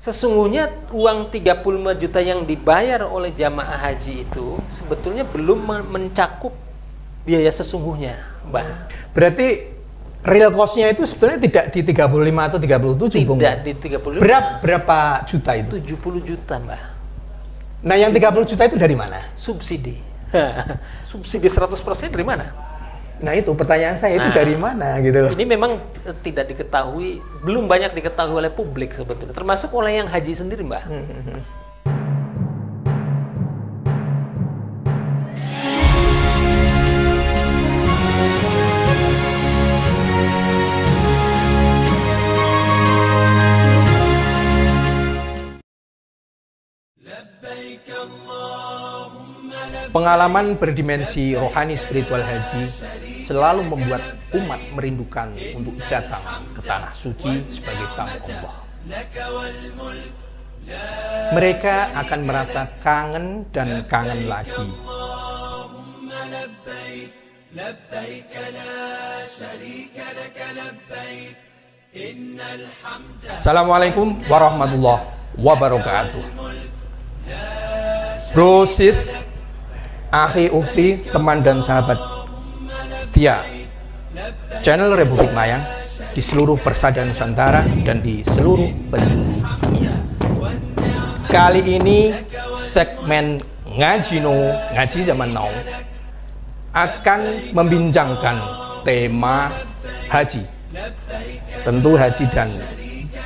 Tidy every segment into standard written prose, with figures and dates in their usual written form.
Sesungguhnya uang 35 juta yang dibayar oleh jamaah haji itu sebetulnya belum mencakup biaya sesungguhnya, Mbak. Berarti real cost-nya itu sebetulnya tidak di 35 atau 37, Bung? Tidak di 35. Berapa juta itu? 70 juta, Mbak. Nah, yang 30 juta itu dari mana? Subsidi. Subsidi 100% dari mana? Nah, itu pertanyaan saya, itu dari mana gitu loh. Ini memang tidak diketahui, belum banyak diketahui oleh publik sebetulnya, termasuk oleh yang haji sendiri, Mbak. Pengalaman berdimensi rohani spiritual haji selalu membuat umat merindukan untuk datang ke tanah suci sebagai tamu Allah. Mereka akan merasa kangen dan kangen lagi. Assalamualaikum warahmatullahi wabarakatuh. Bro, sis, akhi, ukti, teman dan sahabat setia channel Republik Mayang di seluruh persada Nusantara dan di seluruh penjuru dunia. Kali ini segmen Ngaji Zaman Now akan membincangkan tema haji. Tentu haji dan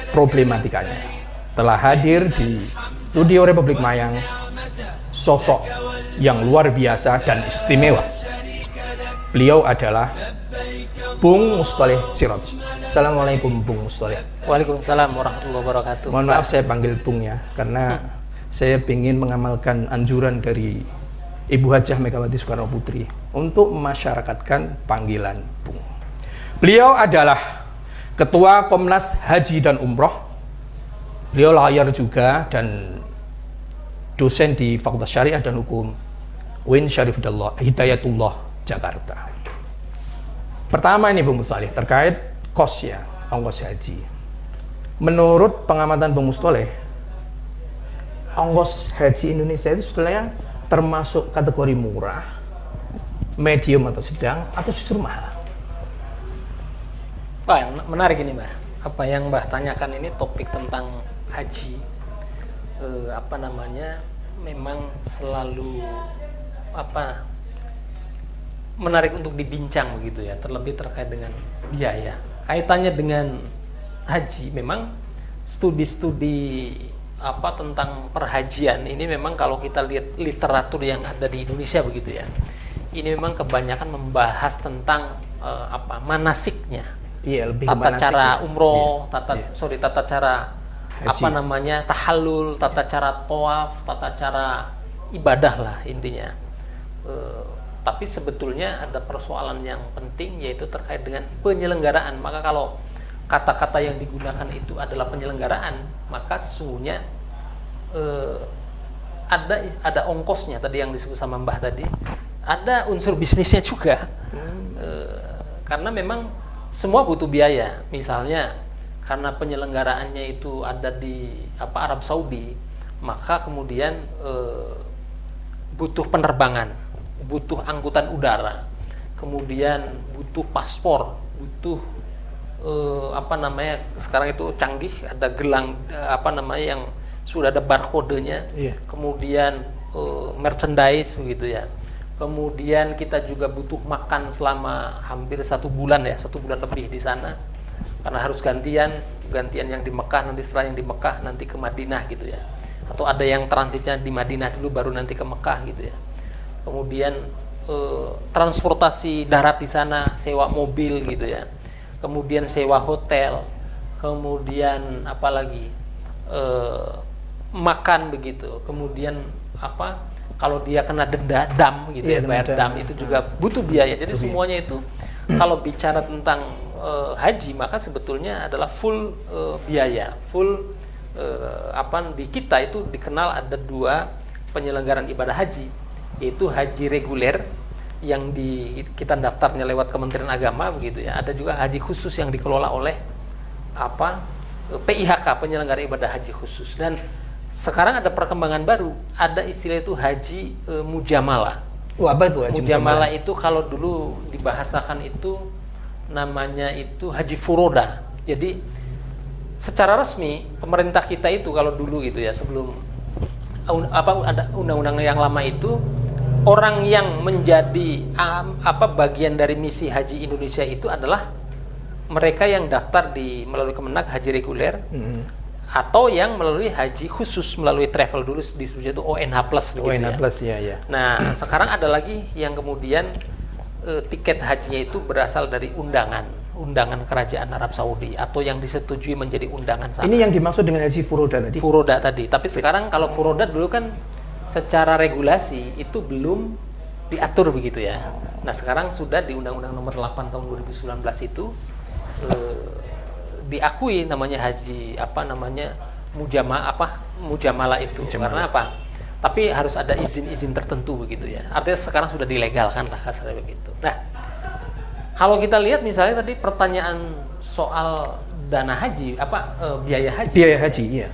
problematikanya. Telah hadir di studio Republik Mayang sosok yang luar biasa dan istimewa. Beliau adalah Bung Mustoleh Siraj. Assalamualaikum, Bung Mustoleh. Waalaikumsalam warahmatullahi wabarakatuh. Mohon maaf saya panggil Bung ya, karena saya ingin mengamalkan anjuran dari Ibu Hajah Megawati Soekarno Putri untuk memasyarakatkan panggilan Bung. Beliau adalah Ketua Komnas Haji dan Umroh. Beliau lawyer juga dan dosen di Fakultas Syariah dan Hukum UIN Syarif Hidayatullah Jakarta. Pertama ini Bung Mustoleh terkait kos ya, ongkos haji. Menurut pengamatan Bung Mustoleh, ongkos haji Indonesia itu sebetulnya termasuk kategori murah, medium atau sedang, atau justru mahal? Wah, menarik ini, Mbak. Apa yang Mbak tanyakan ini topik tentang haji. Memang selalu menarik untuk dibincang begitu ya, terlebih terkait dengan biaya. Kaitannya dengan haji, memang studi-studi tentang perhajian ini memang kalau kita lihat literatur yang ada di Indonesia begitu ya, ini memang kebanyakan membahas tentang manasiknya. Iya, lebih tata manasik cara ya. umroh, Iya. tata cara haji. Tahallul, tata cara tawaf, tata cara ibadah lah intinya. Tapi sebetulnya ada persoalan yang penting, yaitu terkait dengan penyelenggaraan. Maka kalau kata-kata yang digunakan itu adalah penyelenggaraan, maka sesungguhnya ada ongkosnya tadi yang disebut sama Mbah tadi, ada unsur bisnisnya juga. Karena memang semua butuh biaya. Misalnya karena penyelenggaraannya itu ada di Arab Saudi, maka kemudian butuh penerbangan, butuh angkutan udara, kemudian butuh paspor, butuh sekarang itu canggih, ada gelang yang sudah ada barcode-nya, kemudian merchandise begitu ya. Kemudian kita juga butuh makan selama hampir 1 bulan ya, 1 bulan lebih di sana. Karena harus gantian yang di Mekah, nanti setelah yang di Mekah nanti ke Madinah gitu ya, atau ada yang transitnya di Madinah dulu baru nanti ke Mekah gitu ya. Kemudian transportasi darat di sana, sewa mobil gitu ya, kemudian sewa hotel, kemudian makan begitu, kemudian kalau dia kena denda dam gitu ya, bayar dam itu juga butuh biaya. Jadi semuanya itu kalau bicara tentang haji, maka sebetulnya adalah full biaya, full di kita itu dikenal ada 2 penyelenggaraan ibadah haji, yaitu haji reguler yang kita daftarnya lewat Kementerian Agama begitu ya. Ada juga haji khusus yang dikelola oleh PIHK, penyelenggara ibadah haji khusus. Dan sekarang ada perkembangan baru, ada istilah itu haji mujamalah. Apa itu haji mujamalah? Itu kalau dulu dibahasakan itu namanya itu haji furoda. Jadi secara resmi pemerintah kita itu kalau dulu gitu ya, sebelum ada undang-undang yang lama itu, orang yang menjadi bagian dari misi haji Indonesia itu adalah mereka yang daftar melalui Kemenak haji reguler, atau yang melalui haji khusus melalui travel dulu disebutnya itu ONH plus begitu ONH ya. plus ya. Nah, sekarang ada lagi yang kemudian tiket hajinya itu berasal dari undangan kerajaan Arab Saudi atau yang disetujui menjadi undangan sana. Ini yang dimaksud dengan haji furoda tadi. Furoda tadi. Tapi sekarang kalau furoda dulu kan secara regulasi itu belum diatur begitu ya. Nah, sekarang sudah di Undang-Undang Nomor 8 tahun 2019 itu diakui namanya haji mujamalah itu. Karena apa? Tapi harus ada izin-izin tertentu begitu ya. Artinya sekarang sudah dilegalkan lah kasarnya begitu. Nah, kalau kita lihat misalnya tadi pertanyaan soal dana haji, biaya haji. Biaya haji, iya.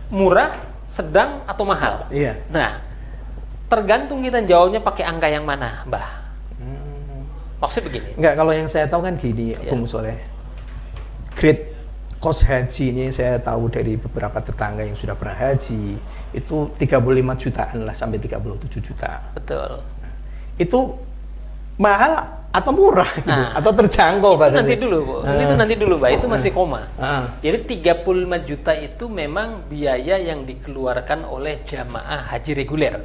Murah, sedang atau mahal? Iya. Nah, tergantung kita jawabnya pakai angka yang mana, Mbah. Maksudnya begini. Enggak, kalau yang saya tahu kan gini, Bung Soleh. Grade cost haji ini saya tahu dari beberapa tetangga yang sudah pernah haji, itu 35 jutaan lah sampai 37 juta. Betul. Itu mahal atau murah gitu, atau terjangkau bahasanya. Nanti dulu, Bu. Itu nanti dulu, Mbak. Itu masih koma. Jadi 35 juta itu memang biaya yang dikeluarkan oleh jamaah haji reguler.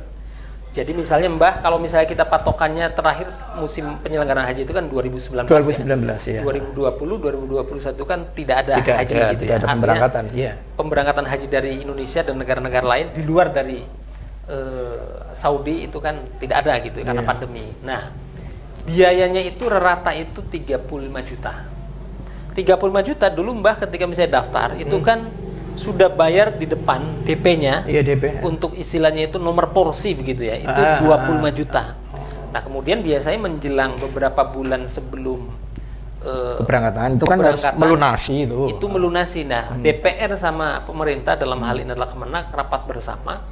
Jadi misalnya Mbah, kalau misalnya kita patokannya terakhir musim penyelenggaraan haji itu kan 2019 ya. 2020, 2021 kan tidak ada haji gitu tidak ya. ada pemberangkatan, iya. Pemberangkatan haji dari Indonesia dan negara-negara lain di luar dari Saudi itu kan tidak ada gitu karena pandemi. Nah, biayanya itu rata itu 35 juta. 35 juta dulu Mbah ketika misalnya daftar itu kan sudah bayar di depan DP-nya, DP. Untuk istilahnya itu nomor porsi begitu ya, itu 25 juta. Nah, kemudian biasanya menjelang beberapa bulan sebelum keberangkatan itu kan harus melunasi itu. Itu melunasi. Nah, DPR sama pemerintah dalam hal ini adalah Kemenak rapat bersama,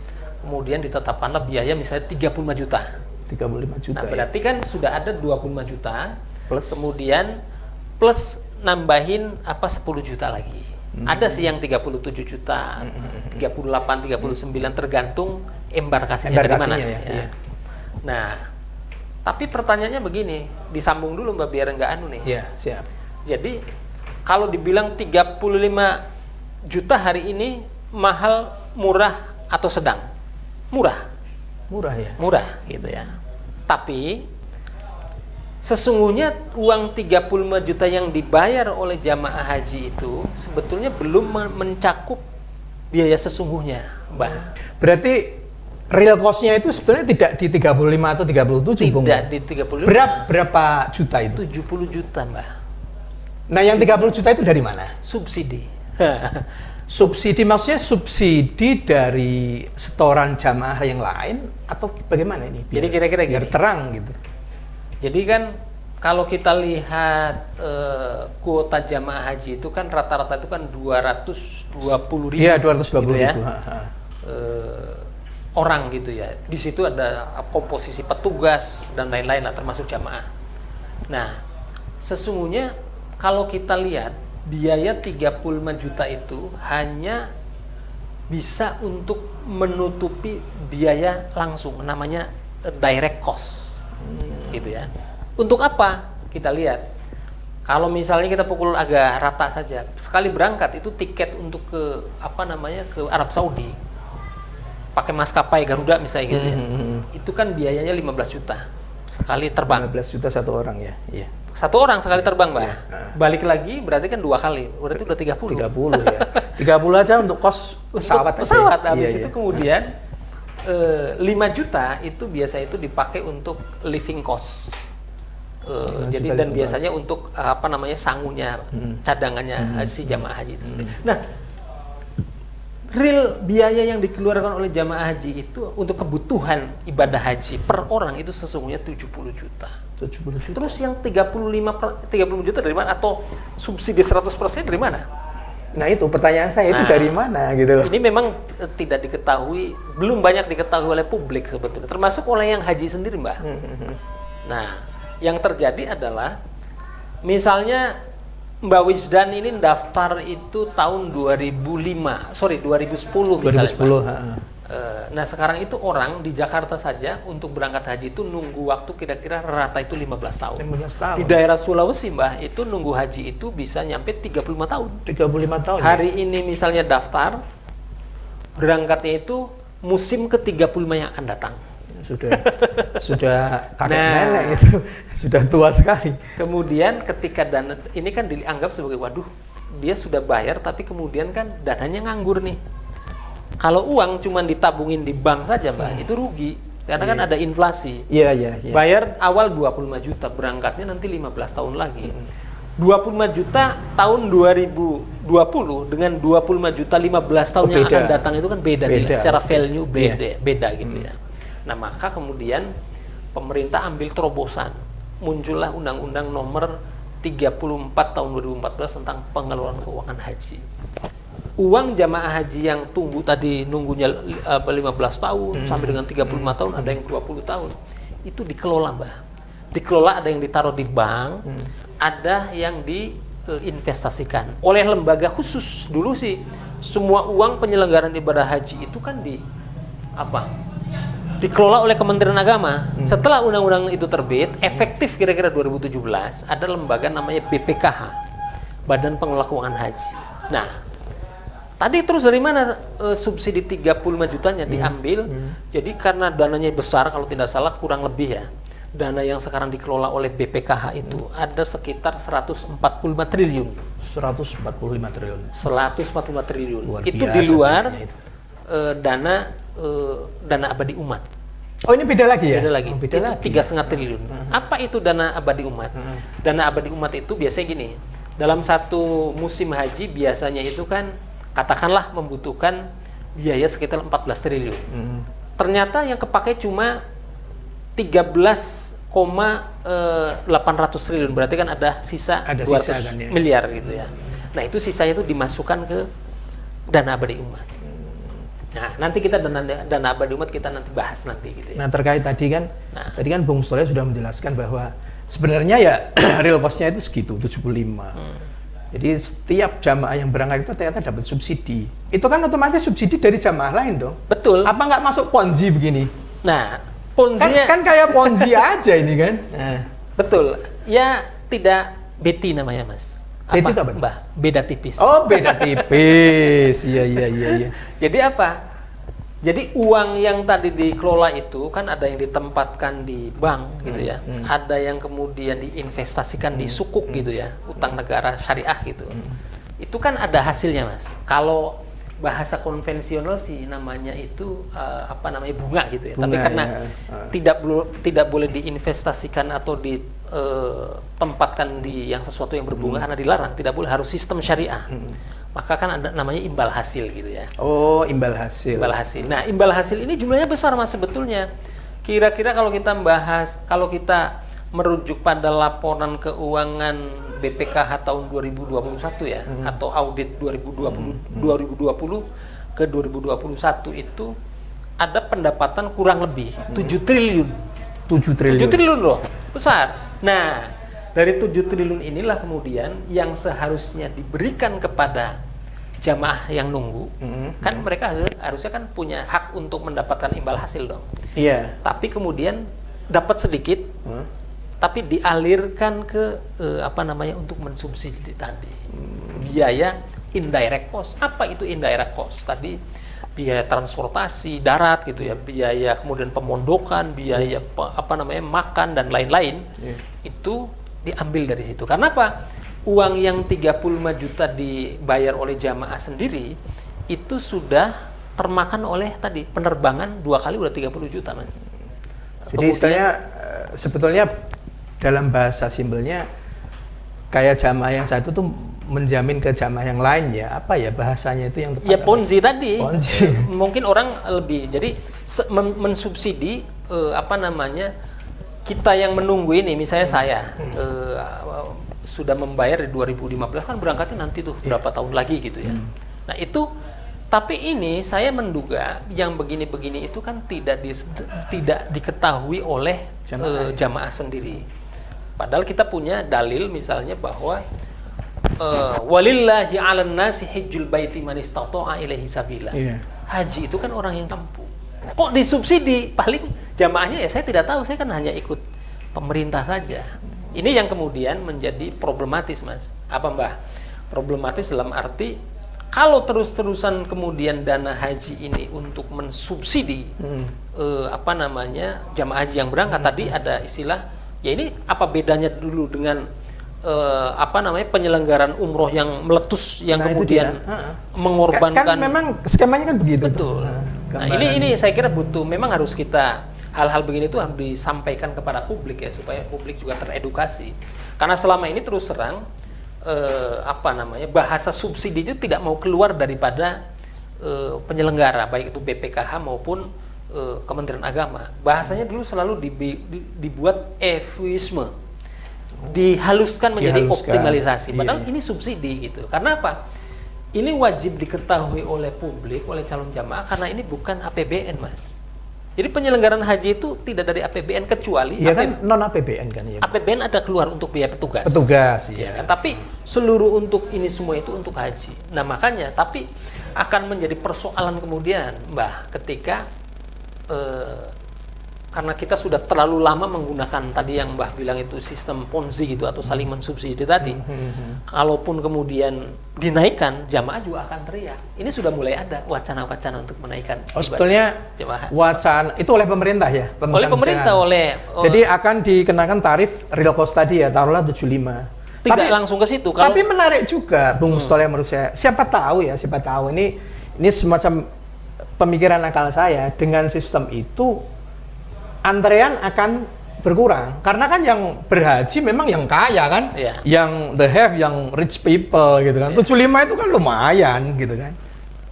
kemudian ditetapkanlah biaya misalnya 35 juta. 35 juta. Nah, berarti kan sudah ada 25 juta plus kemudian plus nambahin 10 juta lagi. Ada sih yang 37 juta, 38, 39 tergantung embarkasinya dari mana. Ya. Nah, tapi pertanyaannya begini, disambung dulu Mbak biar nggak anu nih. Iya, siap. Jadi kalau dibilang 35 juta hari ini mahal, murah atau sedang? Murah. Murah ya. Murah gitu ya. Tapi sesungguhnya uang 35 juta yang dibayar oleh jamaah haji itu sebetulnya belum mencakup biaya sesungguhnya, Mbak. Berarti real cost-nya itu sebetulnya tidak di 35 atau 37, Bung? Tidak di 35. Berapa juta itu? 70 juta, Mbak. Nah, yang 30 juta itu dari mana? Subsidi. Subsidi maksudnya subsidi dari setoran jamaah yang lain atau bagaimana ini? Jadi kira-kira biar terang gitu. Jadi kan kalau kita lihat kuota jamaah haji itu kan rata-rata itu kan 220.000. Iya, 220.000 gitu ya. Orang gitu ya. Di situ ada komposisi petugas dan lain-lain lah termasuk jamaah. Nah, sesungguhnya kalau kita lihat biaya 35 juta itu hanya bisa untuk menutupi biaya langsung namanya direct cost. Gitu ya. Untuk apa? Kita lihat. Kalau misalnya kita pukul agak rata saja, sekali berangkat itu tiket untuk ke ke Arab Saudi. Pakai maskapai Garuda misalnya gitu ya. Itu kan biayanya 15 juta sekali terbang. 15 juta satu orang ya. Iya. Satu orang sekali terbang, Mbak. Balik lagi berarti kan 2 kali. Berarti udah 30. 30 ya. 30 aja untuk kos pesawat. Pesawat habis itu kemudian 5 juta itu biasa itu dipakai untuk living cost. Jadi dan biasanya untuk sangunya, cadangannya si jamaah haji itu sendiri. Nah, real biaya yang dikeluarkan oleh jamaah haji itu untuk kebutuhan ibadah haji per orang itu sesungguhnya 70 juta. 70 juta. Terus yang 30 juta dari mana atau subsidi 100% dari mana? Nah itu pertanyaan saya, itu dari mana gitu loh. Ini memang tidak diketahui, belum banyak diketahui oleh publik sebetulnya, termasuk oleh yang haji sendiri, Mbak. Nah, yang terjadi adalah misalnya Mbak Wisdan ini daftar itu tahun 2010 misalnya. 2010. Nah sekarang itu orang di Jakarta saja untuk berangkat haji itu nunggu waktu kira-kira rata itu 15 tahun. 15 tahun. Di daerah Sulawesi, Mbak, itu nunggu haji itu bisa nyampe 35 tahun. 35 tahun. Hari ini misalnya daftar, berangkatnya itu musim ke-35 yang akan datang. Sudah kakek nenek itu, sudah tua sekali. Kemudian ketika dana ini kan dianggap sebagai waduh, dia sudah bayar tapi kemudian kan dananya nganggur nih. Kalau uang cuma ditabungin di bank saja, Mbak, itu rugi karena kan ada inflasi. Iya. Bayar awal 25 juta, berangkatnya nanti 15 tahun lagi. 25 juta tahun 2020 dengan 25 juta 15 tahun yang akan datang itu kan beda nilai, secara value beda gitu ya. Nah, maka kemudian pemerintah ambil terobosan. Muncullah Undang-Undang Nomor 34 tahun 2014 tentang pengelolaan keuangan haji. Uang jamaah haji yang tunggu tadi nunggunya 15 tahun sampai dengan 35 tahun, ada yang 20 tahun. Itu dikelola, Mbak. Dikelola, ada yang ditaruh di bank, ada yang diinvestasikan oleh lembaga khusus. Dulu sih semua uang penyelenggaraan ibadah haji itu kan dikelola oleh Kementerian Agama. Setelah undang-undang itu terbit, efektif kira-kira 2017, ada lembaga namanya BPKH, Badan Pengelola Keuangan Haji. Nah, tadi terus dari mana subsidi 35 jutanya diambil? Jadi karena dananya besar, kalau tidak salah kurang lebih ya, dana yang sekarang dikelola oleh BPKH itu ada sekitar 145 triliun. 145 triliun. 145 triliun. Luar Itu biasa, di luar itu. dana abadi umat. Oh, ini beda lagi ya? Beda lagi. Oh, beda itu 3,5 triliun. Apa itu dana abadi umat? Dana abadi umat itu biasanya gini. Dalam satu musim haji biasanya itu kan katakanlah membutuhkan biaya sekitar 14 triliun. Ternyata yang kepakai cuma 13,800 triliun. Berarti kan ada sisa 200 miliar gitu ya. Nah, itu sisanya itu dimasukkan ke dana abadi umat. Nah, nanti kita dana abadi umat kita nanti bahas nanti gitu ya. Nah, terkait tadi kan Bung Soleh sudah menjelaskan bahwa sebenarnya ya real cost-nya itu segitu, 75. Jadi setiap jamaah yang berangkat itu ternyata dapat subsidi. Itu kan otomatis subsidi dari jamaah lain dong. Betul. Apa nggak masuk Ponzi begini? Nah, Ponzi-nya kan kayak Ponzi aja ini kan. Betul. Ya tidak Betty namanya, Mas. Betty itu apa? Mbak, beda tipis. Oh, beda tipis. Iya. Jadi apa? Jadi uang yang tadi dikelola itu kan ada yang ditempatkan di bank gitu ya, ada yang kemudian diinvestasikan di sukuk gitu ya, utang negara syariah gitu. Itu kan ada hasilnya, Mas. Kalau bahasa konvensional sih namanya itu bunga gitu ya. Tapi karena tidak boleh diinvestasikan atau ditempatkan di yang sesuatu yang berbunga karena dilarang, tidak boleh, harus sistem syariah. Maka kan ada namanya imbal hasil gitu ya. Oh, imbal hasil. Imbal hasil. Nah, imbal hasil ini jumlahnya besar, Mas, sebetulnya. Kira-kira kalau kita merujuk pada laporan keuangan BPKH tahun 2021 ya, atau audit 2020 ke 2021 itu ada pendapatan kurang lebih 7 triliun. 7 triliun loh, besar. Nah, dari 7 triliun inilah kemudian yang seharusnya diberikan kepada jamaah yang nunggu. Kan mereka harusnya kan punya hak untuk mendapatkan imbal hasil dong. Iya. Tapi kemudian dapat sedikit, tapi dialirkan ke untuk mensubsidi tadi. Biaya indirect cost. Apa itu indirect cost? Tadi biaya transportasi darat gitu ya, biaya kemudian pemondokan, biaya makan dan lain-lain. Itu diambil dari situ. Karena apa? Uang yang 35 juta dibayar oleh jamaah sendiri itu sudah termakan oleh tadi penerbangan 2 kali udah 30 juta, Mas. Jadi istilahnya sebetulnya dalam bahasa simpelnya kayak jamaah yang satu tuh menjamin ke jamaah yang lain ya. Apa ya bahasanya itu yang tepat? Ya Ponzi tadi. Ponzi. Mungkin orang lebih. Jadi mensubsidi kita yang menunggu ini, misalnya saya sudah membayar di 2015 kan berangkatnya nanti tuh berapa tahun lagi gitu ya. Nah itu, tapi ini saya menduga yang begini-begini itu kan tidak diketahui oleh jamaah sendiri. Padahal kita punya dalil misalnya bahwa walillahi 'alan nasi hajjul baiti man istata'a ilaihi sabila. Haji itu kan orang yang mampu. Kok disubsidi? Paling jamaahnya ya saya tidak tahu, saya kan hanya ikut pemerintah saja. Ini yang kemudian menjadi problematis, Mas. Apa, Mbah? Problematis dalam arti kalau terus-terusan kemudian dana haji ini untuk mensubsidi jamaah haji yang berangkat. Tadi ada istilah, ya ini apa bedanya dulu dengan penyelenggaraan umroh yang meletus yang kemudian mengorbankan. Kan memang skemanya kan begitu. Betul. Nah, ini saya kira memang harus kita hal-hal begini itu harus disampaikan kepada publik ya, supaya publik juga teredukasi. Karena selama ini terus terang bahasa subsidi itu tidak mau keluar daripada penyelenggara, baik itu BPKH maupun Kementerian Agama. Bahasanya dulu selalu dibuat eufemisme, dihaluskan menjadi optimalisasi. Padahal ini subsidi gitu. Karena apa? Ini wajib diketahui oleh publik, oleh calon jamaah, karena ini bukan APBN, Mas. Jadi penyelenggaraan haji itu tidak dari APBN, kecuali kan non APBN kan ya. APBN ada keluar untuk biaya petugas. Ya kan? Tapi seluruh untuk ini semua itu untuk haji. Nah makanya, tapi akan menjadi persoalan kemudian, Mbah, ketika karena kita sudah terlalu lama menggunakan tadi yang Mbah bilang itu sistem Ponzi gitu atau saling mensubsidi tadi. Kalaupun kemudian dinaikkan, jamaah juga akan teriak. Ini sudah mulai ada wacana-wacana untuk menaikkan. Sebetulnya jamaah. Wacana itu oleh pemerintah ya. Oleh pemerintah, jadi akan dikenakan tarif real cost tadi ya, taruhlah 75. Tidak langsung ke situ. Tapi menarik juga, Bung Mustolia, menurut saya. Siapa tahu ini semacam pemikiran akal saya, dengan sistem itu antrean akan berkurang, karena kan yang berhaji memang yang kaya kan, yang the have, yang rich people gitu kan. 75 itu kan lumayan gitu kan.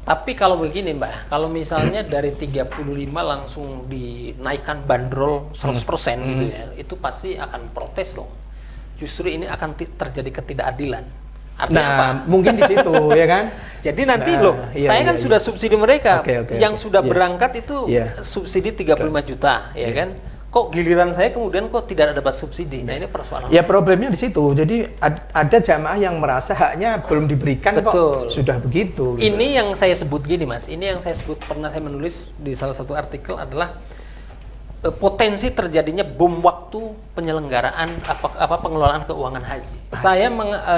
Tapi kalau begini, Mbak, kalau misalnya dari 35 langsung dinaikkan bandrol 100% gitu ya, itu pasti akan protes loh. Justru ini akan terjadi ketidakadilan. Artinya apa? Mungkin di situ ya kan. Jadi nanti saya kan sudah subsidi mereka, yang sudah berangkat itu subsidi 35 juta, ya kan? Kok giliran saya kemudian kok tidak dapat subsidi? Nah ini persoalan. Ya problemnya di situ. Jadi ada jamaah yang merasa haknya belum diberikan. Betul. Kok sudah begitu. Gitu. Ini yang saya sebut gini, Mas. Ini yang saya sebut, pernah saya menulis di salah satu artikel adalah potensi terjadinya bom waktu penyelenggaraan pengelolaan keuangan haji. Saya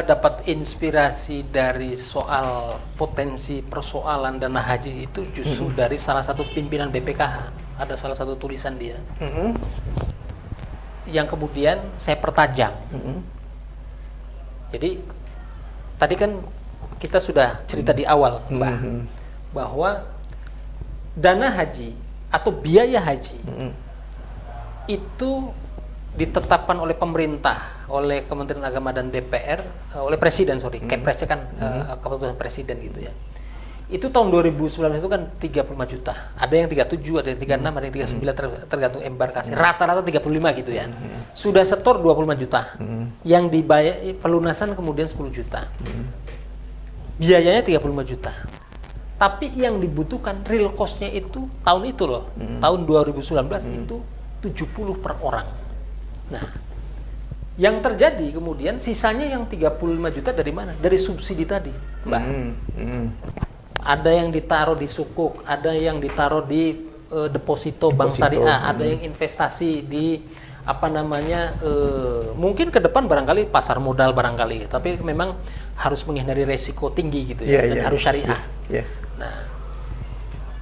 dapat inspirasi dari soal potensi persoalan dana haji itu justru dari salah satu pimpinan BPKH. Ada salah satu tulisan dia yang kemudian saya pertajam. Jadi tadi kan kita sudah cerita di awal, Mbak, bahwa dana haji atau biaya haji itu ditetapkan oleh pemerintah, oleh Kementerian Agama dan DPR, oleh Presiden, Kepresnya kan keputusan Presiden gitu ya. Itu tahun 2019 itu kan 35 juta. Ada yang 37, ada yang 36, ada yang 39 tergantung embarkasi. Rata-rata 35 gitu ya. Sudah setor 25 juta. Yang dibayar pelunasan kemudian 10 juta. Biayanya 35 juta. Tapi yang dibutuhkan real cost-nya itu tahun itu loh. Tahun 2019 itu 70 per orang. Nah, yang terjadi kemudian sisanya yang 35 juta dari mana? Dari subsidi tadi, Mbak. Ada yang ditaruh di sukuk, ada yang ditaruh di deposito bank syariah, ada yang investasi di mungkin ke depan barangkali pasar modal barangkali, tapi memang harus menghindari resiko tinggi gitu ya, dan harus syariah. Nah,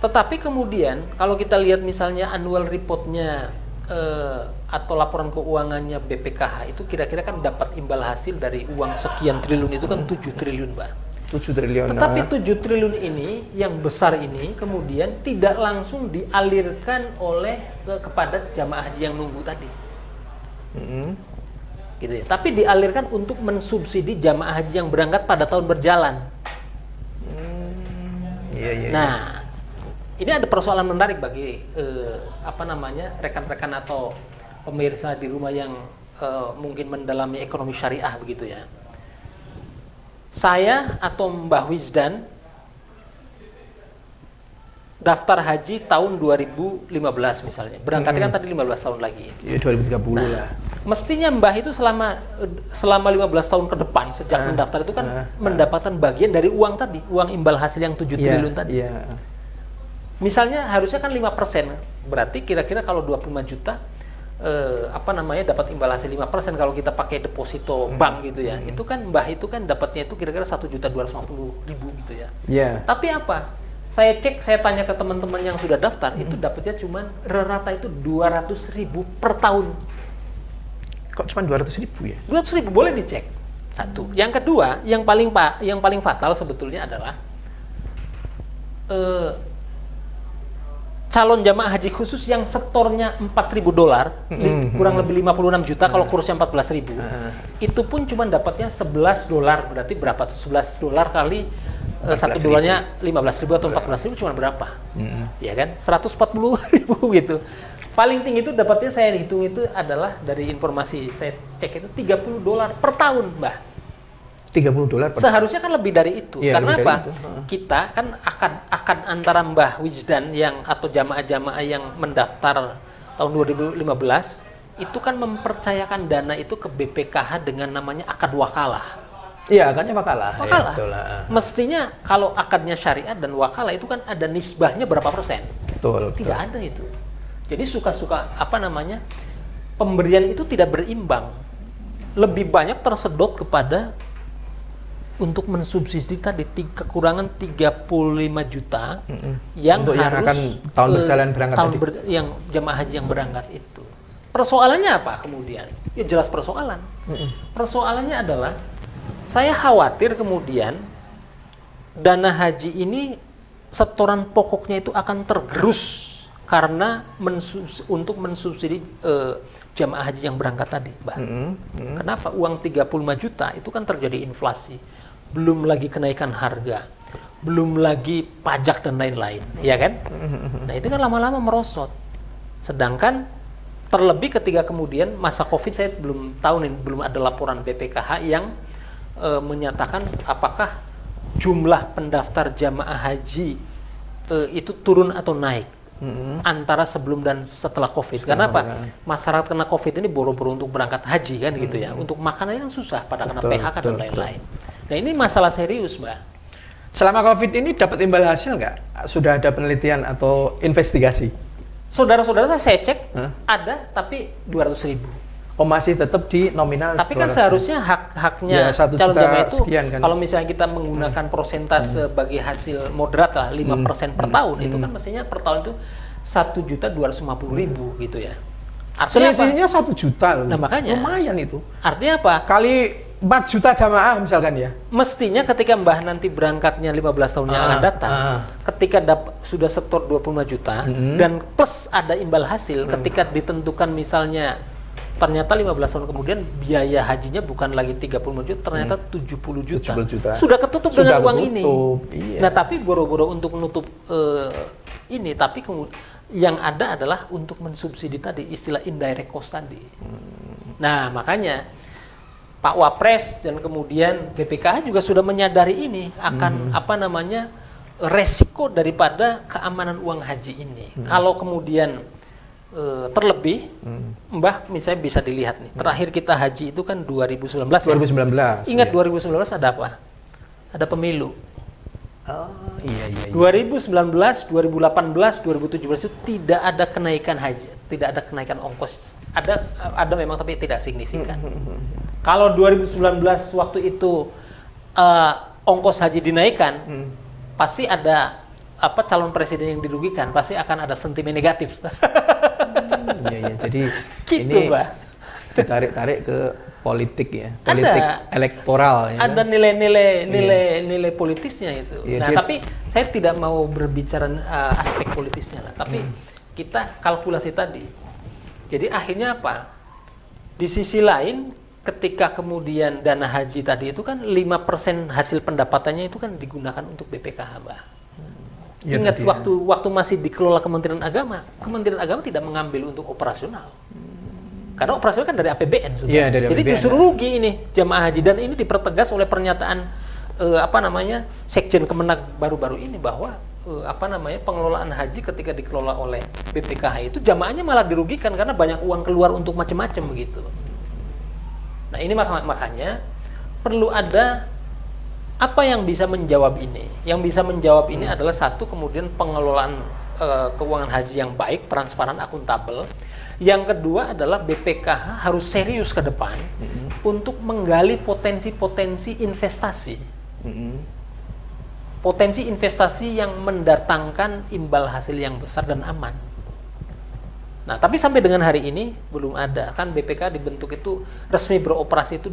tetapi kemudian kalau kita lihat misalnya annual report-nya atau laporan keuangannya BPKH itu kira-kira kan dapat imbal hasil dari uang sekian triliun itu kan 7 triliun, Mbak. 7 triliun. Tetapi 7 triliun ini yang besar ini kemudian tidak langsung dialirkan kepada jamaah haji yang nunggu tadi. Gitu ya. Tapi dialirkan untuk mensubsidi jamaah haji yang berangkat pada tahun berjalan. Nah, ini ada persoalan menarik bagi rekan-rekan atau pemirsa di rumah yang mungkin mendalami ekonomi syariah begitu ya. Saya atau Mbah Wijdan daftar haji tahun 2015 misalnya. Berangkatnya kan tadi 15 tahun lagi. Ya 2030 lah. Mestinya Mbah itu selama 15 tahun ke depan sejak mendaftar itu kan mendapatkan bagian dari uang tadi, uang imbal hasil yang 7 triliun tadi. Misalnya harusnya kan 5%. Berarti kira-kira kalau 25 juta dapat imbal hasil 5% kalau kita pakai deposito bank gitu ya. Itu kan Mbah itu kan dapatnya itu kira-kira 1.250.000 gitu ya. Tapi apa? Saya cek, saya tanya ke teman-teman yang sudah daftar, itu dapatnya cuma rata itu 200.000 per tahun. Kok cuma 200.000 ya? 200.000 boleh dicek. Satu. Yang kedua, yang paling fatal sebetulnya adalah calon jamaah haji khusus yang setornya $4.000, kurang lebih 56 juta kalau kursnya 14.000. Itu pun cuma dapatnya $11, berarti berapa tuh? $11 kali $1 15.000 atau 14.000 cuma berapa? Ya kan? 140.000 gitu. Paling tinggi itu dapatnya saya hitung itu adalah dari informasi saya cek itu $30 per tahun, Mbah. $30 per Seharusnya kan lebih dari itu. Ya, karena lebih apa? dari itu. Kita kan akan antara Mbah Wijdan yang atau jamaah-jamaah yang mendaftar tahun 2015 itu kan mempercayakan dana itu ke BPKH dengan namanya akad wakalah. Iya, akadnya wakalah. Wakalah. Ya, mestinya kalau akadnya syariat dan wakalah itu kan ada nisbahnya berapa persen. Betul. Tidak ada itu. Jadi suka-suka pemberian itu tidak berimbang. Lebih banyak tersedot kepada untuk mensubsidi tadi kekurangan 35 juta yang untuk harus yang akan tahun berjalan berangkat yang jamaah haji yang berangkat itu. Persoalannya apa kemudian? Ya jelas persoalan. Persoalannya adalah saya khawatir kemudian dana haji ini setoran pokoknya itu akan tergerus karena untuk mensubsidi jamaah haji yang berangkat tadi, Mbak. Kenapa? Uang 35 juta itu kan terjadi inflasi, belum lagi kenaikan harga, belum lagi pajak dan lain-lain, ya kan? Nah itu kan lama-lama merosot. Sedangkan terlebih ketika kemudian masa COVID, saya belum tahu nih, belum ada laporan BPKH yang menyatakan apakah jumlah pendaftar jamaah haji itu turun atau naik antara sebelum dan setelah COVID. Karena apa? Masyarakat kena COVID ini boro-boro untuk berangkat haji kan gitu ya. Untuk makanannya kan susah, pada kena PHK dan lain-lain. Nah ini masalah serius, Mbak. Selama COVID ini dapat imbal hasil nggak? Sudah ada penelitian atau investigasi? Saudara-saudara saya cek ada, tapi 200.000. Oh masih tetap di nominal. Tapi kan seharusnya hak-haknya ya, calon jamaah itu sekian, kan? Kalau misalnya kita menggunakan persentase sebagai hasil moderat lah 5% per tahun, itu kan mestinya per tahun itu 1.250.000 gitu ya. Artinya selisihnya 1 juta loh. Nah makanya lumayan itu. Artinya apa? Kali 4 juta jamaah misalkan ya. Mestinya ketika Mbah nanti berangkatnya 15 tahun yang akan datang, ketika sudah setor 25 juta dan plus ada imbal hasil, ketika ditentukan misalnya ternyata 15 tahun kemudian biaya hajinya bukan lagi 30 juta, ternyata 70 juta. Sudah ketutup dengan uang ini. Iya. Nah, tapi boro-boro untuk menutup ini, tapi yang ada adalah untuk mensubsidi tadi, istilah indirect cost tadi. Nah, makanya Pak Wapres dan kemudian BPKH juga sudah menyadari ini akan resiko daripada keamanan uang haji ini. Kalau kemudian terlebih, Mbah misalnya bisa dilihat nih, terakhir kita haji itu kan 2019 ya? Ingat ya. 2019 ada apa? Ada pemilu. Oh iya. 2019, 2018, 2017 itu tidak ada kenaikan haji, tidak ada kenaikan ongkos. Ada memang tapi tidak signifikan. Kalau 2019 waktu itu ongkos haji dinaikkan, pasti ada calon presiden yang dirugikan, pasti akan ada sentimen negatif. Iya, jadi gitu, ini Mbak. ditarik-tarik ke politik ya, politik elektoral. Ya. Ada nilai politisnya itu. Ya, tapi saya tidak mau berbicara aspek politisnya lah. Tapi kita kalkulasi tadi. Jadi akhirnya apa? Di sisi lain, ketika kemudian dana haji tadi itu kan 5% hasil pendapatannya itu kan digunakan untuk BPKH, Mbak. Ya, ingat waktu masih dikelola Kementerian Agama tidak mengambil untuk operasional. Karena operasional kan dari APBN sudah. Iya, dari Jadi APBN, justru rugi ini jamaah haji, dan ini dipertegas oleh pernyataan Sekjen Kemenag baru-baru ini bahwa pengelolaan haji ketika dikelola oleh BPKH itu jamaahnya malah dirugikan karena banyak uang keluar untuk macam-macam begitu. Nah, ini makanya perlu ada apa yang bisa menjawab ini. Yang bisa menjawab ini adalah satu, kemudian pengelolaan keuangan haji yang baik, transparan, akuntabel. Yang kedua adalah BPKH harus serius ke depan untuk menggali potensi-potensi investasi. Potensi investasi yang mendatangkan imbal hasil yang besar dan aman. Nah, tapi sampai dengan hari ini belum ada. Kan BPKH dibentuk itu resmi beroperasi itu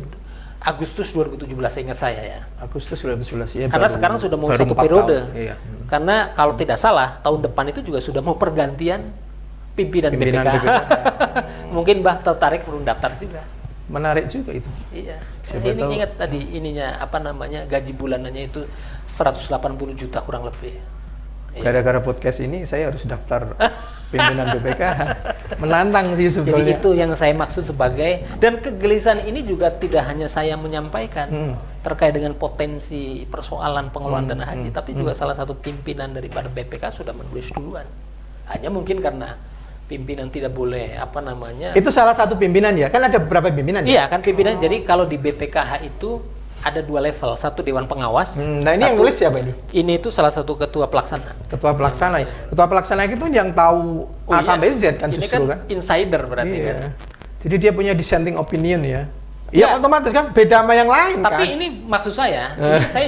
Agustus 2017, ingat saya ya. Agustus 2017 ya. Karena sekarang sudah mau satu periode. Iya. Karena kalau tidak salah tahun depan itu juga sudah mau pergantian pimpinan BPKH. Mungkin Mbah tertarik perlu daftar juga. Menarik juga itu. Iya. Ini tahu. Ingat tadi ininya gaji bulanannya itu 180 juta kurang lebih. Gara-gara podcast ini saya harus daftar pimpinan BPKH. Menantang sih sebetulnya. Jadi itu yang saya maksud sebagai, dan kegelisahan ini juga tidak hanya saya menyampaikan terkait dengan potensi persoalan pengelolaan dana haji, tapi juga salah satu pimpinan daripada BPKH sudah menulis duluan. Hanya mungkin karena pimpinan tidak boleh Itu salah satu pimpinan ya? Kan ada beberapa pimpinan ya? Iya kan pimpinan. Jadi kalau di BPKH itu ada 2 level, satu dewan pengawas. Nah ini yang nulis siapa ini? Ini itu salah satu ketua pelaksana. Ketua pelaksana. Ketua pelaksana itu yang tahu A sampai Z kan ini justru kan? Insider berarti kan. Jadi dia punya dissenting opinion ya. Ya otomatis kan beda sama yang lain. Tapi kan? ini maksud saya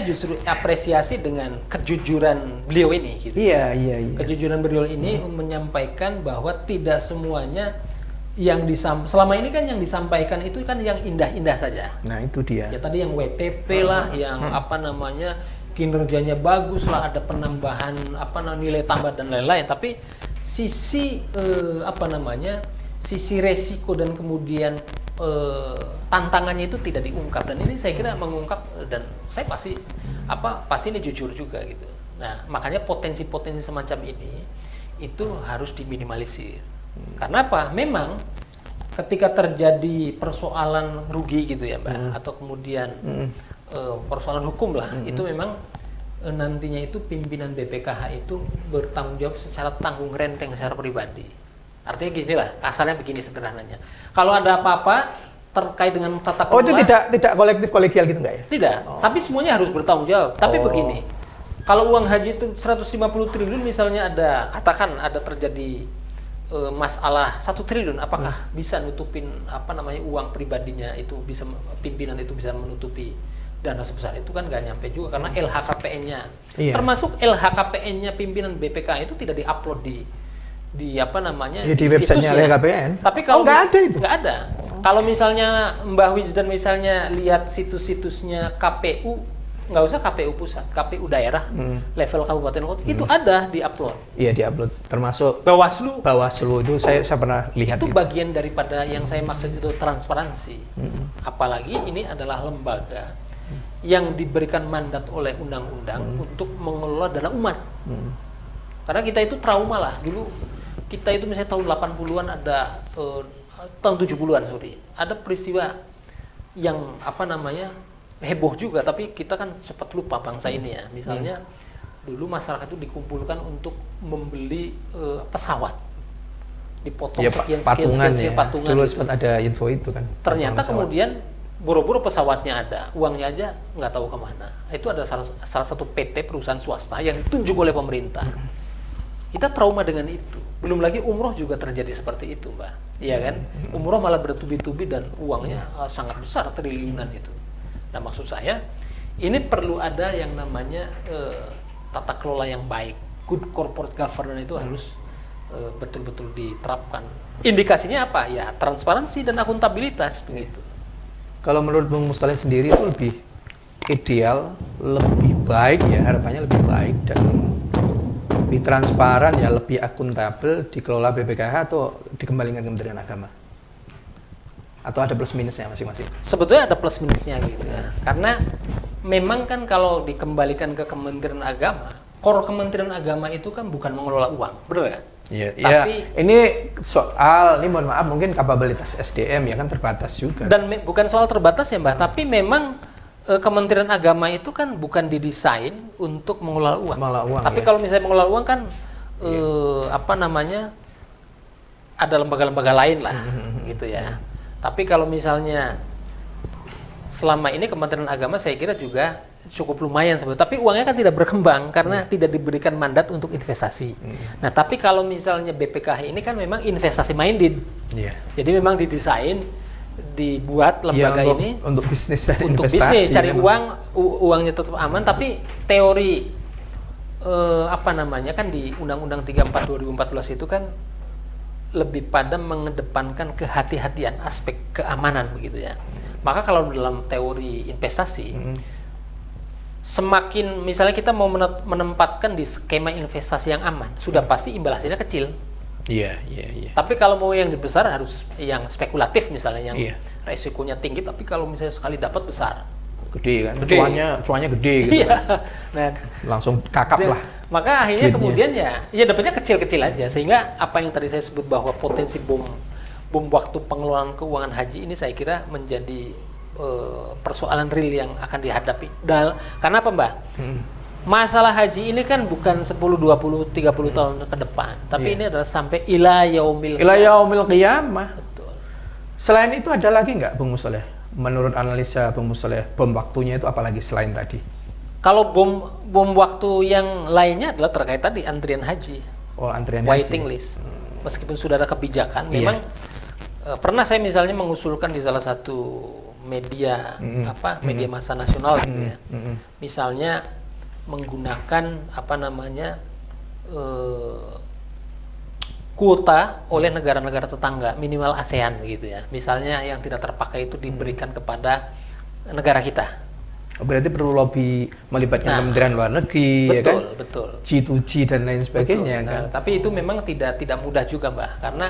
justru apresiasi dengan kejujuran beliau ini. Gitu. Iya. Kejujuran beliau ini menyampaikan bahwa tidak semuanya yang selama ini kan yang disampaikan itu kan yang indah-indah saja. Nah itu dia. Ya tadi yang WTP lah, yang kinerjanya bagus lah, ada penambahan nilai tambah dan lain-lain. Tapi sisi sisi resiko dan kemudian tantangannya itu tidak diungkap, dan ini saya kira mengungkap, dan saya pasti ini jujur juga gitu. Nah makanya potensi-potensi semacam ini itu harus diminimalisir. Karena apa? Memang ketika terjadi persoalan rugi gitu ya Mbak, atau kemudian persoalan hukum lah, itu memang nantinya itu pimpinan BPKH itu bertanggung jawab secara tanggung renteng secara pribadi. Artinya gini lah, kasarnya begini sederhananya. Kalau ada apa-apa terkait dengan tata kelola. Oh itu tidak kolektif kolegial gitu nggak ya? Tidak, tapi semuanya harus bertanggung jawab. Tapi begini, kalau uang haji itu 150 triliun misalnya katakan ada terjadi masalah 1 triliun, apakah bisa nutupin uang pribadinya itu, bisa pimpinan itu bisa menutupi dana sebesar itu? Kan nggak nyampe juga, karena LHKPN-nya termasuk LHKPN-nya pimpinan BPK itu tidak diupload di websitenya LHKPN. Tapi kalau nggak ada itu. Nggak ada. Kalau misalnya Mbah Wijdan misalnya lihat situs-situsnya KPU, nggak usah KPU pusat, KPU daerah, level kabupaten kota, itu ada di-upload. Iya di-upload, termasuk Bawaslu itu saya pernah lihat. Itu bagian daripada yang saya maksud itu transparansi. Apalagi ini adalah lembaga yang diberikan mandat oleh undang-undang untuk mengelola dana umat. Karena kita itu trauma lah dulu. Kita itu misalnya tahun 80-an ada tahun 70-an ada peristiwa yang heboh juga, tapi kita kan cepat lupa bangsa ini ya. Misalnya dulu masyarakat itu dikumpulkan untuk membeli pesawat, dipotong sekian patungan. Dulu sempat ada info itu kan. Ternyata kemudian boro-boro pesawatnya ada, uangnya aja nggak tahu kemana. Itu ada salah satu PT perusahaan swasta yang ditunjuk oleh pemerintah. Kita trauma dengan itu. Belum lagi umroh juga terjadi seperti itu, Mbak. Iya kan? Umroh malah bertubi-tubi dan uangnya sangat besar, triliunan itu. Nah, maksud saya ini perlu ada yang namanya tata kelola yang baik. Good corporate governance itu harus betul-betul diterapkan. Indikasinya apa? Ya, transparansi dan akuntabilitas begitu. Kalau menurut Bung Mustaleh sendiri itu lebih ideal, lebih baik ya, harapannya lebih baik dan lebih transparan ya, lebih akuntabel dikelola BPKH atau dikembalikan ke Kementerian Agama? Atau ada plus minusnya masing-masing? Sebetulnya ada plus minusnya gitu ya. Karena memang kan kalau dikembalikan ke Kementerian Agama, core Kementerian Agama itu kan bukan mengelola uang, benar kan? Iya, Tapi ini soal, ini mohon maaf mungkin kapabilitas SDM ya kan terbatas juga. dan bukan soal terbatas ya Mbak, tapi memang Kementerian Agama itu kan bukan didesain untuk mengelola uang. Tapi kalau misalnya mengelola uang kan apa namanya, ada lembaga-lembaga lain lah gitu ya. Tapi kalau misalnya selama ini Kementerian Agama saya kira juga cukup lumayan sebetulnya, tapi uangnya kan tidak berkembang karena tidak diberikan mandat untuk investasi. Nah, tapi kalau misalnya BPKH ini kan memang investasi minded. Jadi memang didesain, dibuat lembaga ini untuk bisnis dan untuk investasi. Bisnis, cari uangnya tetap aman, tapi teori apa namanya kan di Undang-Undang 34 2014 itu kan lebih pada mengedepankan kehati-hatian, aspek keamanan begitu ya. Maka kalau dalam teori investasi semakin misalnya kita mau menempatkan di skema investasi yang aman, sudah pasti imbal hasilnya kecil. Iya. Tapi kalau mau yang besar harus yang spekulatif misalnya, yang resikonya tinggi, tapi kalau misalnya sekali dapat besar, gede kan, cuannya gede gitu. Nah, langsung kakap lah. Maka akhirnya kemudian ya dapatnya kecil-kecil aja, sehingga apa yang tadi saya sebut bahwa potensi bom waktu pengelolaan keuangan haji ini saya kira menjadi persoalan real yang akan dihadapi. Karena apa Mbak? Masalah haji ini kan bukan 10, 20, 30 tahun ke depan, tapi ini adalah sampai ila yaumil qiyamah. Betul. Selain itu ada lagi nggak Bung Musholeh? Menurut analisa Bung Musholeh, bom waktunya itu apalagi selain tadi? Kalau bom waktu yang lainnya adalah terkait tadi antrian haji. Antrian waiting haji. list. Meskipun sudah ada kebijakan, memang pernah saya misalnya mengusulkan di salah satu media media massa nasional gitu ya. Misalnya menggunakan apa namanya kuota oleh negara-negara tetangga minimal ASEAN gitu ya. Misalnya yang tidak terpakai itu diberikan kepada negara kita. Berarti perlu lobby melibatkan Kementerian Luar Negeri, betul, ya kan? Betul. G2G dan lain sebagainya kan. Tapi itu memang tidak mudah juga Mbak, karena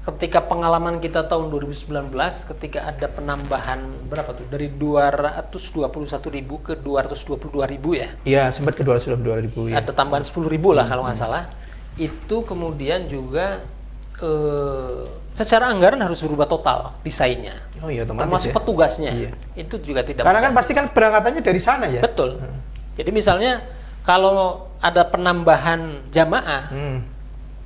ketika pengalaman kita tahun 2019 ketika ada penambahan berapa tuh dari 221.000 ke 222.000 ya. Iya, sempat ke 222.000 ya. Ada tambahan 10.000 lah kalau nggak salah. Itu kemudian juga secara anggaran harus berubah total desainnya. Oh iya, otomatis termasuk petugasnya. Itu juga tidak karena mudah. kan pasti kan berangkatannya dari sana ya. Betul. Jadi misalnya kalau ada penambahan jamaah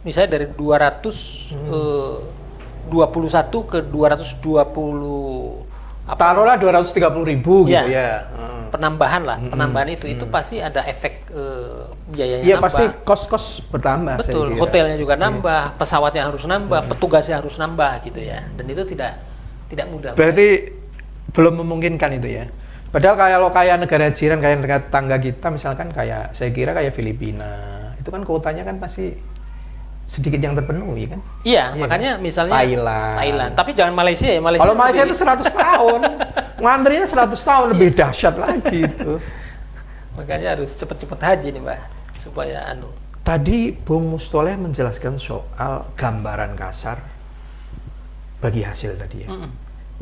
misalnya dari 221 ke 220 taruhlah 230.000 gitu ya. Penambahan lah, penambahan itu pasti ada efek biayanya nambah. Iya, pasti kos-kos bertambah. Betul, hotelnya juga nambah, pesawatnya harus nambah, petugasnya harus nambah gitu ya. Dan itu tidak mudah. Berarti belum memungkinkan itu ya. Padahal kalau kayak negara jiran, kayak negara tetangga kita misalkan kayak saya kira kayak Filipina, itu kan kuotanya kan pasti sedikit yang terpenuhi kan? Iya, makanya kan? Misalnya Thailand. Tapi jangan Malaysia ya. Kalau Malaysia itu 100 tahun, ngantrinya 100 tahun lebih dahsyat lagi itu. Makanya harus cepet-cepet haji nih Mbak, supaya Tadi Bung Musholeh menjelaskan soal gambaran kasar bagi hasil tadi ya.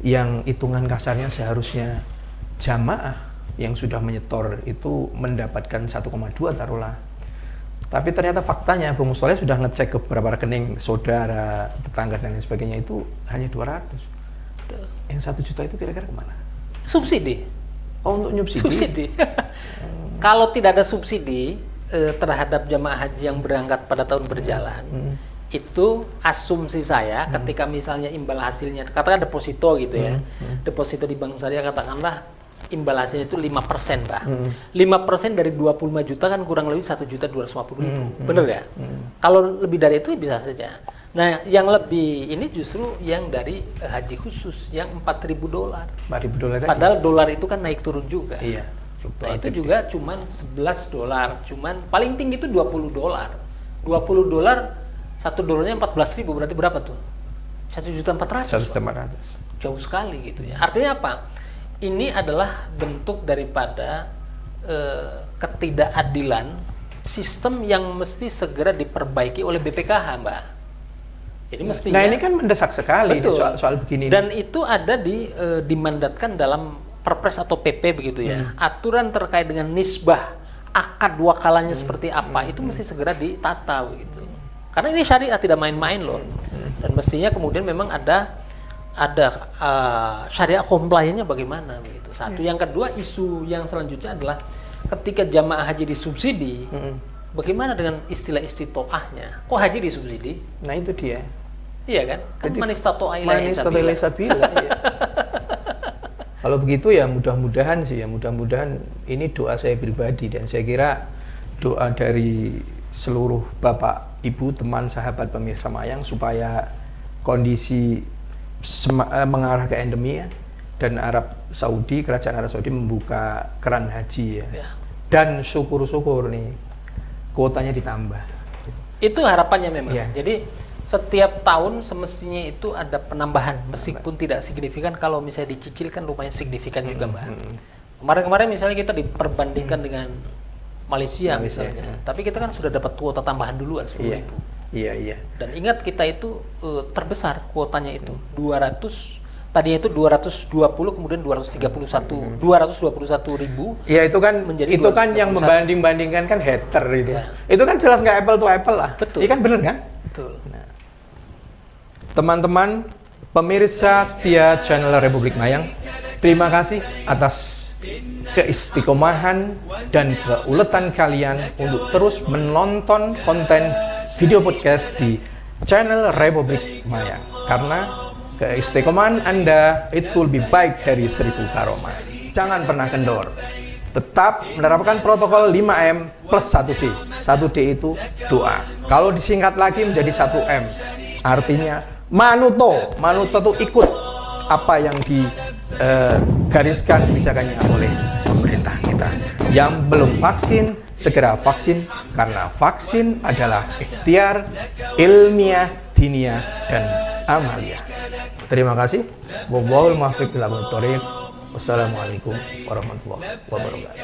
Yang hitungan kasarnya seharusnya jamaah yang sudah menyetor itu mendapatkan 1,2 taruhlah. Tapi ternyata faktanya Bung Musholeh sudah ngecek ke beberapa rekening saudara, tetangga dan lain sebagainya itu hanya 200. Betul. Yang 1 juta itu kira-kira kemana? Subsidi. Oh, untuk nyubsidi? Subsidi. Kalau tidak ada subsidi terhadap jamaah haji yang berangkat pada tahun berjalan, itu asumsi saya ketika misalnya imbal hasilnya, katakan deposito gitu ya, deposito di bank syariah katakanlah imbal hasilnya itu 5%, Pak. 5% dari 25 juta kan kurang lebih 1.250.000. Bener ya? Kalau lebih dari itu bisa saja. Nah, yang lebih ini justru yang dari haji khusus yang $4.000. $4.000 padahal dolar itu kan naik turun juga. Iya. Nah, itu juga cuman $11. Cuman paling tinggi itu $20. $20, $1 14.000 berarti berapa tuh? 1.400.000. 1.400. Jauh sekali gitu ya. Artinya apa? Ini adalah bentuk daripada ketidakadilan sistem yang mesti segera diperbaiki oleh BPKH, Mbak. Jadi mestinya. Nah, ini kan mendesak sekali soal begini. Dan itu ada dimandatkan dalam Perpres atau PP begitu ya. Aturan terkait dengan nisbah akad wakalanya seperti apa itu mesti segera ditata begitu. Karena ini syariat tidak main-main loh. Dan mestinya kemudian memang ada syariat compliance-nya bagaimana begitu. Satu, yang kedua isu yang selanjutnya adalah ketika jamaah haji disubsidi, bagaimana dengan istilah istitoahnya? Kok haji disubsidi? Nah itu dia. Iya kan? Kan man istato'a ilaihi sabila. Iya. Kalau begitu ya mudah-mudahan ini doa saya pribadi, dan saya kira doa dari seluruh Bapak, Ibu, teman, sahabat, pemirsa Mayang, supaya kondisi mengarah ke endemi ya, dan Kerajaan Arab Saudi membuka keran haji ya. Dan syukur-syukur nih kuotanya ditambah. Itu harapannya memang. Ya. Jadi setiap tahun semestinya itu ada penambahan, meskipun tidak signifikan. Kalau misalnya dicicilkan lumayan signifikan juga, Mbak. Kemarin-kemarin misalnya kita diperbandingkan dengan Malaysia misalnya, tapi kita kan sudah dapat kuota tambahan duluan 10.000. Iya. Dan ingat kita itu terbesar kuotanya itu 200. Tadinya itu 220, kemudian 221 ribu. Ya itu kan menjadi itu kan yang membanding-bandingkan kan hater itu. Ya. Itu kan jelas nggak apple to apple lah. Betul. Iya kan bener kan? Betul. Nah. Teman-teman pemirsa setia channel Republik Mayang, terima kasih atas keistiqomahan dan keuletan kalian untuk terus menonton konten video podcast di channel Republik Mayang. Karena keistiqomahan Anda itu lebih baik dari 1000 karomah. Jangan pernah kendor. Tetap menerapkan protokol 5M plus 1D. 1D itu doa. Kalau disingkat lagi menjadi 1M. Artinya manuto. Manuto itu ikut apa yang digariskan kebijakannya oleh pemerintah kita. Yang belum vaksin, segera vaksin. Karena vaksin adalah ikhtiar, ilmiah, diniyah, dan amaliyah. Terima kasih. Wallahul muwaffiq ila aqwamit thoriq. Wassalamualaikum warahmatullahi wabarakatuh.